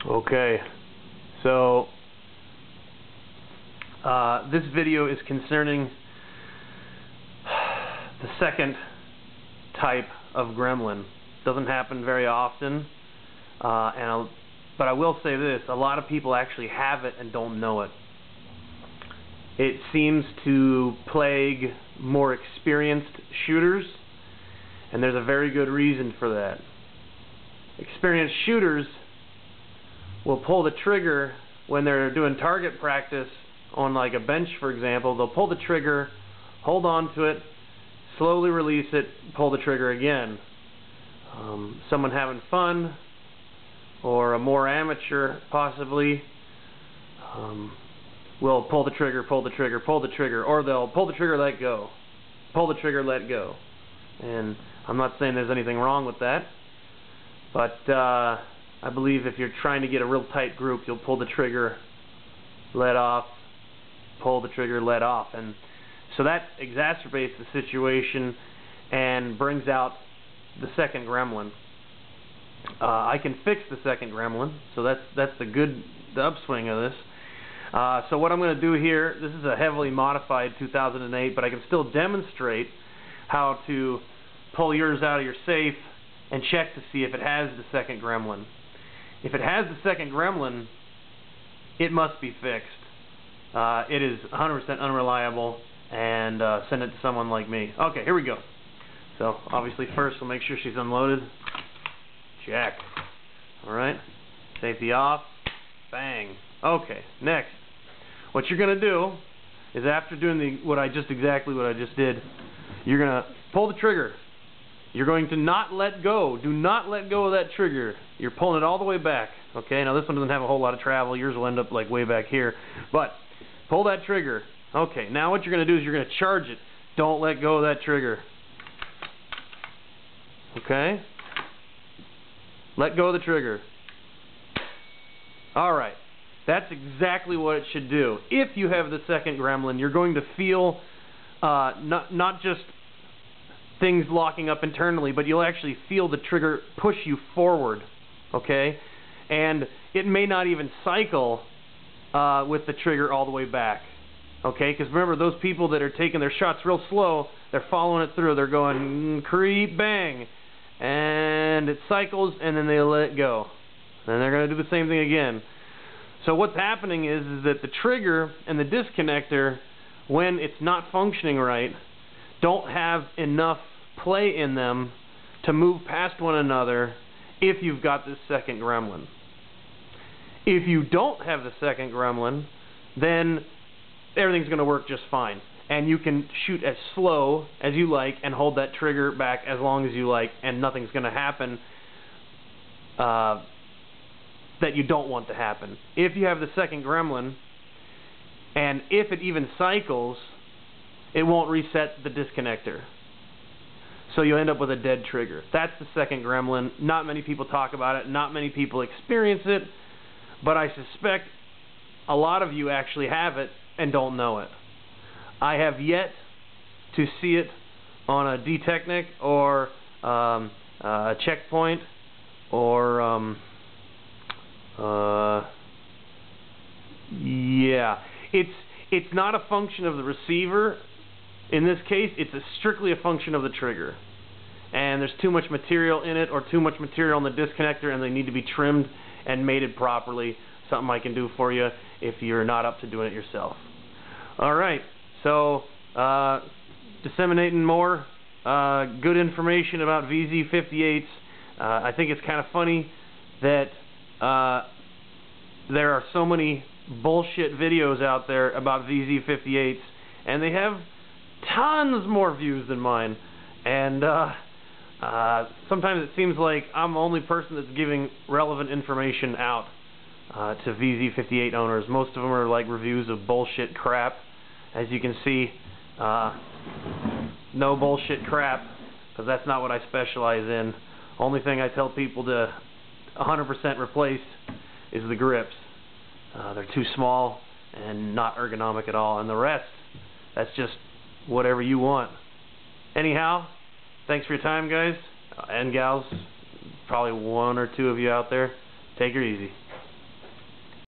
Okay, so this video is concerning the second type of gremlin. Doesn't happen very often, but I will say this: a lot of people actually have it and don't know it. It seems to plague more experienced shooters, and there's a very good reason for that. Experienced shooters will pull the trigger when they're doing target practice on like a bench, for example. They'll pull the trigger, hold on to it, slowly release it, pull the trigger again. Someone having fun, or a more amateur possibly, will pull the trigger, pull the trigger, pull the trigger, or they'll pull the trigger, let go, pull the trigger, let go. And I'm not saying there's anything wrong with that, but I believe if you're trying to get a real tight group, you'll pull the trigger, let off, pull the trigger, let off. And so that exacerbates the situation and brings out the second gremlin. I can fix the second gremlin, so that's the upswing of this. So what I'm going to do here, this is a heavily modified 2008, but I can still demonstrate how to pull yours out of your safe and check to see if it has the second gremlin. If it has the second gremlin, it must be fixed. It is 100% unreliable, and send it to someone like me. Okay, here we go. So obviously first we'll make sure she's unloaded. Check. Alright, safety off. Bang. Okay, next. What you're going to do is, after doing exactly what I just did, you're going to pull the trigger. You're going to not let go. Do not let go of that trigger. You're pulling it all the way back. Okay, now this one doesn't have a whole lot of travel. Yours will end up like way back here. But pull that trigger. Okay, now what you're going to do is you're going to charge it. Don't let go of that trigger. Okay? Let go of the trigger. Alright. That's exactly what it should do. If you have the second gremlin, you're going to feel not just things locking up internally, but you'll actually feel the trigger push you forward. Okay? And it may not even cycle with the trigger all the way back. Okay? Because remember, those people that are taking their shots real slow, they're following it through. They're going creep, bang, and it cycles, and then they let it go. And they're going to do the same thing again. So what's happening is that the trigger and the disconnector, when it's not functioning right, don't have enough play in them to move past one another if you've got this second gremlin. If you don't have the second gremlin, then everything's going to work just fine. And you can shoot as slow as you like and hold that trigger back as long as you like, and nothing's going to happen that you don't want to happen. If you have the second gremlin, and if it even cycles, it won't reset the disconnector. So you'll end up with a dead trigger. That's the second gremlin. Not many people talk about it. Not many people experience it. But I suspect a lot of you actually have it and don't know it. I have yet to see it on a D-Technic or a checkpoint or yeah, it's not a function of the receiver. In this case, it's strictly a function of the trigger. And there's too much material in it, or too much material in the disconnector, and they need to be trimmed and mated properly. Something I can do for you if you're not up to doing it yourself. Alright, so disseminating more good information about VZ58s. I think it's kind of funny that there are so many bullshit videos out there about VZ58s, and they have tons more views than mine. And sometimes it seems like I'm the only person that's giving relevant information out to VZ58 owners. Most of them are like reviews of bullshit crap. As you can see, no bullshit crap, because that's not what I specialize in. Only thing I tell people to 100% replace is the grips. They're too small and not ergonomic at all. And the rest, that's just whatever you want. Anyhow, thanks for your time, guys and gals. Probably one or two of you out there. Take it easy.